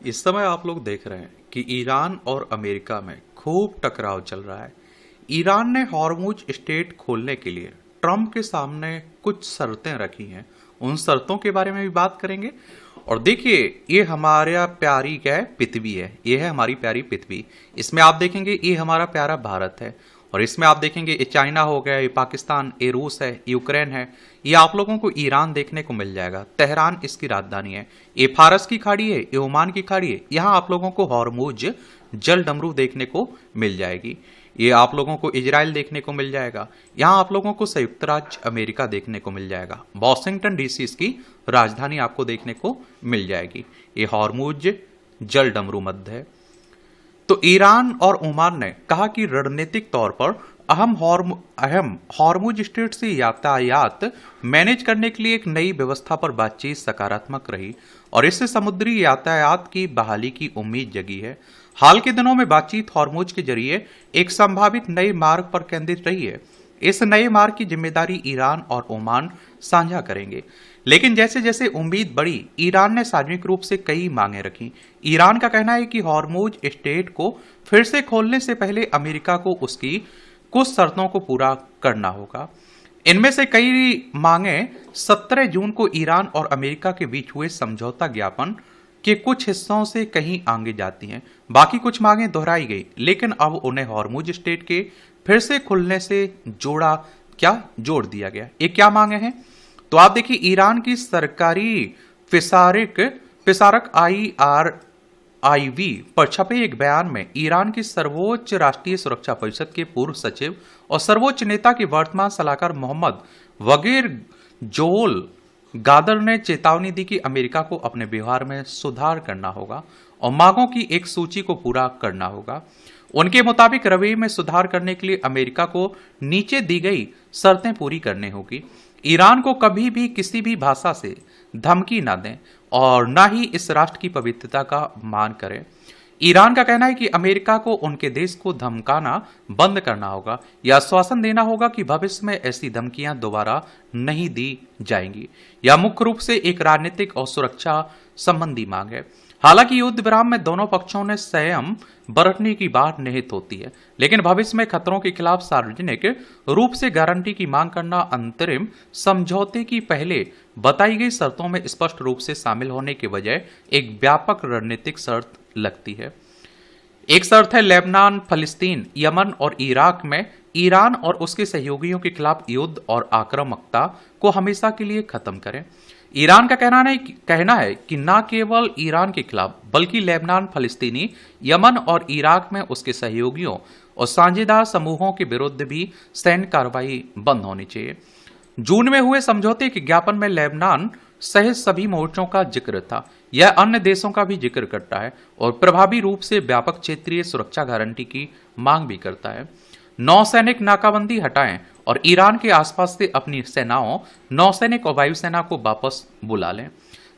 इस समय आप लोग देख रहे हैं कि ईरान और अमेरिका में खूब टकराव चल रहा है। ईरान ने हॉर्मुज स्ट्रेट खोलने के लिए ट्रंप के सामने कुछ शर्तें रखी हैं। उन शर्तों के बारे में भी बात करेंगे। और देखिए, ये हमारा प्यारी क्या है, पृथ्वी है। ये है हमारी प्यारी पृथ्वी। इसमें आप देखेंगे ये हमारा प्यारा भारत है। और इसमें आप देखेंगे ये चाइना हो गया, ये पाकिस्तान, ये रूस है, यूक्रेन है। ये आप लोगों को ईरान देखने को मिल जाएगा। तेहरान इसकी राजधानी है। ये फारस की खाड़ी है, ये ओमान की खाड़ी है। यहाँ आप लोगों को हॉर्मुज जल डमरू देखने को मिल जाएगी। ये आप लोगों को इजराइल देखने को मिल जाएगा। यहाँ आप लोगों को संयुक्त राज्य अमेरिका देखने को मिल जाएगा। वॉशिंगटन डीसी इसकी राजधानी आपको देखने को मिल जाएगी। ये हॉर्मुज जल डमरू मध्य है। तो ईरान और ओमान ने कहा कि रणनीतिक तौर पर अहम हॉर्मुज स्ट्रेट से यातायात मैनेज करने के लिए एक नई व्यवस्था पर बातचीत सकारात्मक रही और इससे समुद्री यातायात की बहाली की उम्मीद जगी है। हाल के दिनों में बातचीत हॉर्मुज के जरिए एक संभावित नए मार्ग पर केंद्रित रही है। इस नए मार्ग की जिम्मेदारी ईरान और ओमान साझा करेंगे। लेकिन जैसे जैसे उम्मीद बढ़ी, ईरान ने सार्वजनिक रूप से कई मांगे रखी। ईरान का कहना है कि हॉर्मुज स्ट्रेट को फिर से खोलने से पहले अमेरिका को उसकी कुछ शर्तों को पूरा करना होगा। इनमें से कई मांगे 17 जून को ईरान और अमेरिका के बीच हुए समझौता ज्ञापन के कुछ हिस्सों से कहीं आगे जाती हैं। बाकी कुछ मांगे दोहराई गई, लेकिन अब उन्हें हॉर्मुज स्ट्रेट के फिर से खुलने से जोड़ दिया गया। ये क्या मांगे हैं? तो आप देखिए, ईरान की सरकारी फिसारक IRIV पर छपे एक बयान में ईरान की सर्वोच्च राष्ट्रीय सुरक्षा परिषद के पूर्व सचिव और सर्वोच्च नेता के वर्तमान सलाहकार मोहम्मद बगैर जोल गादर ने चेतावनी दी कि अमेरिका को अपने व्यवहार में सुधार करना होगा और मांगों की एक सूची को पूरा करना होगा। उनके मुताबिक रवैये में सुधार करने के लिए अमेरिका को नीचे दी गई शर्तें पूरी करनी होगी। ईरान को कभी भी किसी भी भाषा से धमकी न दें और न ही इस राष्ट्र की पवित्रता का मान करें। ईरान का कहना है कि अमेरिका को उनके देश को धमकाना बंद करना होगा या आश्वासन देना होगा कि भविष्य में ऐसी धमकियां दोबारा नहीं दी जाएंगी। यह मुख्य रूप से एक राजनीतिक और सुरक्षा संबंधी मांग है। हालांकि युद्ध विराम में दोनों पक्षों ने संयम बरतने की बात निहित होती है, लेकिन भविष्य में खतरों के खिलाफ सार्वजनिक रूप से गारंटी की मांग करना अंतरिम समझौते की पहले बताई गई शर्तों में स्पष्ट रूप से शामिल होने के बजाय एक व्यापक रणनीतिक शर्त लगती है। एक शर्त है लेबनान, फलस्तीन, यमन और इराक में ईरान और उसके सहयोगियों के खिलाफ युद्ध और आक्रामकता को हमेशा के लिए खत्म करें। ईरान का कहना है कि न केवल ईरान के खिलाफ बल्कि लेबनान, फलस्तीनी, यमन और इराक में उसके सहयोगियों और साझेदार समूहों के विरुद्ध भी सैन्य कार्रवाई बंद होनी चाहिए। जून में हुए समझौते के ज्ञापन में लेबनान सहित सभी मोर्चों का जिक्र था। यह अन्य देशों का भी जिक्र करता है और प्रभावी रूप से व्यापक क्षेत्रीय सुरक्षा गारंटी की मांग भी करता है। नौसैनिक नाकाबंदी हटाएं और ईरान के आसपास से अपनी सेनाओं, नौसैनिक और वायुसेना को वापस बुला लें।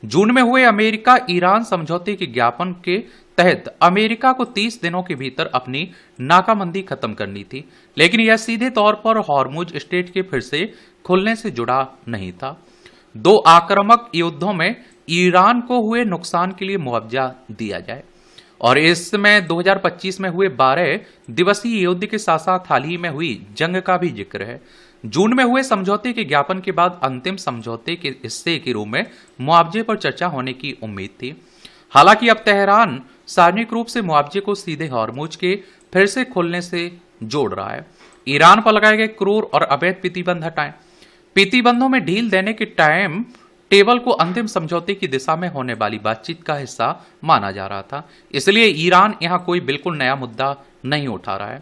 जून में हुए अमेरिका ईरान समझौते के ज्ञापन के तहत अमेरिका को 30 दिनों के भीतर अपनी नाकाबंदी खत्म करनी थी, लेकिन यह सीधे तौर पर हॉर्मुज स्ट्रेट के फिर से खुलने से जुड़ा नहीं था। दो आक्रामक युद्धों में ईरान को हुए नुकसान के लिए मुआवजा दिया जाए। और इसमें 2025 में हुए 12 दिवसीय युद्ध के साथ साथ हाल ही में हुई जंग का भी जिक्र है। जून में हुए समझौते के ज्ञापन के बाद अंतिम समझौते के हिस्से के रूप में मुआवजे पर चर्चा होने की उम्मीद थी। हालांकि अब तेहरान सार्वजनिक रूप से मुआवजे को सीधे हॉर्मुज के फिर से खोलने से जोड़ रहा है। ईरान पर लगाए गए क्रूर और अवैध प्रतिबंध हटाएं। प्रतिबंधों में ढील देने के टाइम टेबल को अंतिम समझौते की दिशा में होने वाली बातचीत का हिस्सा माना जा रहा था, इसलिए ईरान यहां कोई बिल्कुल नया मुद्दा नहीं उठा रहा है।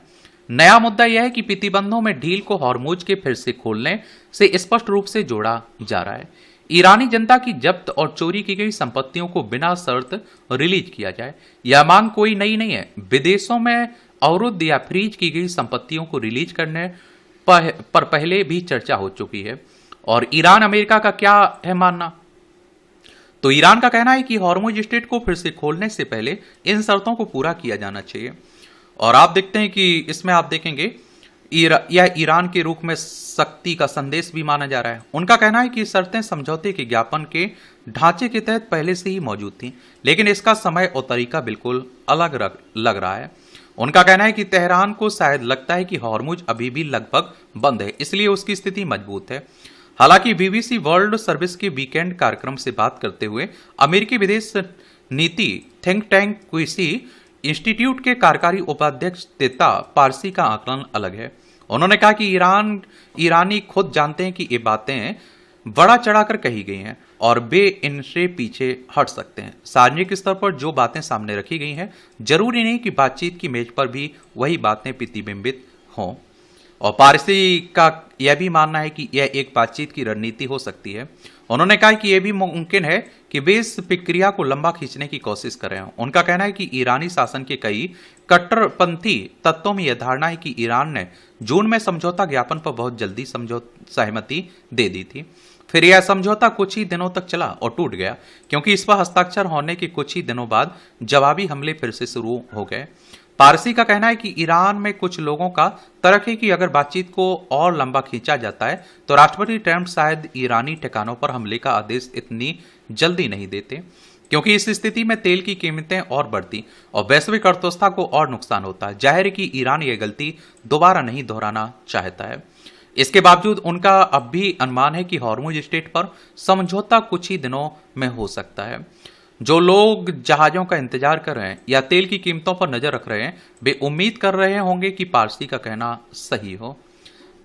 नया मुद्दा यह है कि प्रतिबंधों में ढील को हॉर्मुज के फिर से खोलने से स्पष्ट रूप से जोड़ा जा रहा है। ईरानी जनता की जब्त और चोरी की गई संपत्तियों को बिना शर्त रिलीज किया जाए। यह मांग कोई नई नहीं है। विदेशों में अवरुद्ध या फ्रीज की गई संपत्तियों को रिलीज करने पर पहले भी चर्चा हो चुकी है। और ईरान अमेरिका का क्या है मानना? तो ईरान का कहना है कि हॉर्मुज स्ट्रेट को फिर से खोलने से पहले इन शर्तों को पूरा किया जाना चाहिए। और आप देखते हैं कि इसमें आप देखेंगे यह ईरान के रूप में शक्ति का संदेश भी माना जा रहा है। उनका कहना है कि शर्तें समझौते के ज्ञापन के ढांचे के तहत पहले से ही मौजूद थी, लेकिन इसका समय और तरीका बिल्कुल अलग लग रहा है। उनका कहना है कि तेहरान को शायद लगता है कि हॉर्मुज अभी भी लगभग बंद है, इसलिए उसकी स्थिति मजबूत है। हालांकि बीबीसी वर्ल्ड सर्विस के वीकेंड कार्यक्रम से बात करते हुए अमेरिकी विदेश नीति थिंक टैंक क्विसी इंस्टीट्यूट के कार्यकारी उपाध्यक्ष तेता पारसी का आकलन अलग है। उन्होंने कहा कि ईरानी खुद जानते हैं कि ये बातें बड़ा चढ़ाकर कही गई हैं और वे इनसे पीछे हट सकते हैं। सार्वजनिक स्तर पर जो बातें सामने रखी गई हैं, जरूरी नहीं कि बातचीत की मेज पर भी वही बातें प्रतिबिंबित हों। और पारसी का यह भी मानना है कि यह एक बातचीत की रणनीति हो सकती है। उन्होंने कहा कि यह भी मुमकिन है कि वे इस प्रक्रिया को लंबा खींचने की कोशिश कर रहे हैं। उनका कहना है कि ईरानी शासन के कई कट्टरपंथी तत्वों में यह धारणा है कि ईरान ने जून में समझौता ज्ञापन पर बहुत जल्दी सहमति दे दी थी। फिर यह समझौता कुछ ही दिनों तक चला और टूट गया, क्योंकि इस पर हस्ताक्षर होने के कुछ ही दिनों बाद जवाबी हमले फिर से शुरू हो गए। पारसी का कहना है कि ईरान में कुछ लोगों का तर्क है कि अगर बातचीत को और लंबा खींचा जाता है तो राष्ट्रपति ट्रंप शायद ईरानी ठिकानों पर हमले का आदेश इतनी जल्दी नहीं देते, क्योंकि इस स्थिति में तेल की कीमतें और बढ़ती और वैश्विक अर्थव्यवस्था को और नुकसान होता है। जाहिर है कि ईरान यह गलती दोबारा नहीं दोहराना चाहता है। इसके बावजूद उनका अब भी अनुमान है कि हॉर्मुज स्ट्रेट पर समझौता कुछ ही दिनों में हो सकता है। जो लोग जहाजों का इंतजार कर रहे हैं या तेल की कीमतों पर नजर रख रहे हैं, वे उम्मीद कर रहे होंगे कि पारसी का कहना सही हो।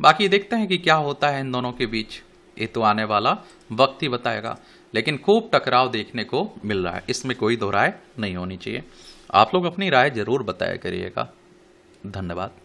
बाकी देखते हैं कि क्या होता है इन दोनों के बीच, ये तो आने वाला वक्त ही बताएगा। लेकिन खूब टकराव देखने को मिल रहा है, इसमें कोई दो राय नहीं होनी चाहिए। आप लोग अपनी राय जरूर बताया करिएगा। धन्यवाद।